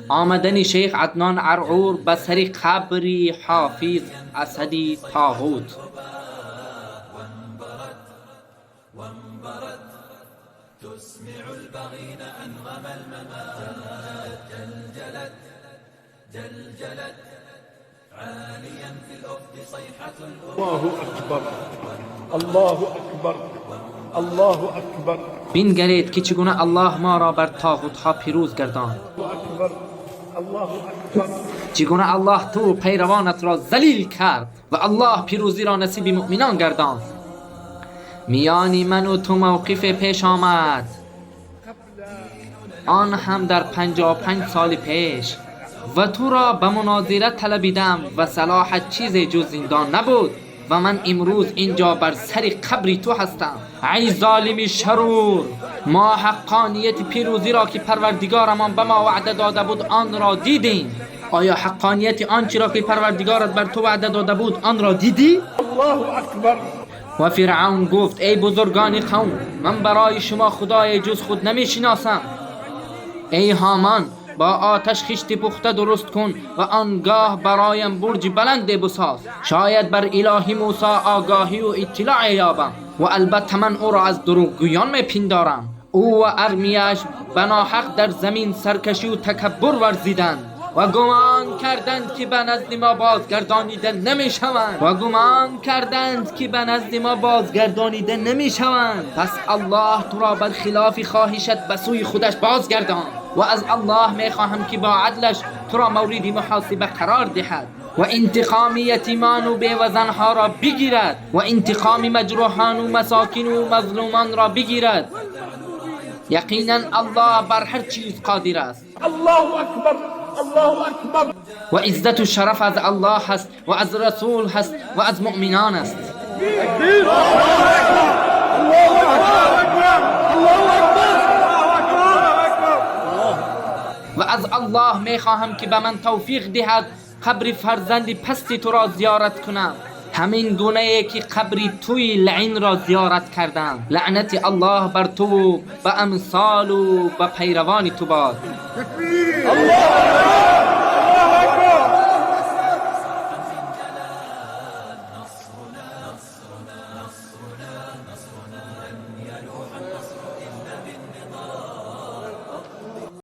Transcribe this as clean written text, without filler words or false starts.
آمدن شیخ عدنان عرعور به سر قبری حافظ اسدی طاغوت. الله اکبر، الله اکبر، الله اکبر، بنگرید که چگونه الله ما را بر طاغوت ها پیروز گرداند. اکبر، الله اکبر. چگونه الله تو و پیروانت را ذلیل کرد و الله پیروزی را نصیب مؤمنان گرداند. میانی من و تو موقف پیش آمد، آن هم در 55 سال پیش، و تو را به مناظره طلبیدم و صلاحت چیز جز زندان نبود و من امروز اینجا بر سر قبری تو هستم. ای ظالم شرور، ما حقانیت پیروزی را که پروردگارمان به ما وعده داده بود آن را دیدیم. آیا حقانیت آنچه را که پروردگارت بر تو وعده داده بود آن را دیدی؟ الله اکبر. و فرعون گفت ای بزرگان قوم، من برای شما خدای جز خود نمی شناسم. ای هامان، با آتش خشت پخته درست کن و آنگاه برایم برج بلند بساز، شاید بر اله موسی آگاهی و اطلاع یابم. و البته من او را از دروغگویان میپندارم. او و ارمیش بناحق در زمین سرکشی و تکبر ورزیدند و گمان کردند که به نزد ما بازگردانیده نمیشوند پس الله تو را برخلاف خواهشت به سوی خودش بازگردان و از الله میخواهم که با عدلش تو را مورد محاسبه قرار دهد و انتقام یتیمان و بیوزنها را بگیرد و انتقام مجروحان و مساکین و مظلومان را بگیرد. یقینا الله بر هر چیز قادر است. الله اکبر، الله اکبر. و عزت و شرف از الله هست و از رسول هست و از مؤمنان است. و از الله میخواهم که به من توفیق دهد قبر فرزند پستی تو را زیارت کنم، همین گونه ای که قبری توی لعین را زیارت کردم. لعنت الله بر تو و به امثال و به پیروان تو باد. الله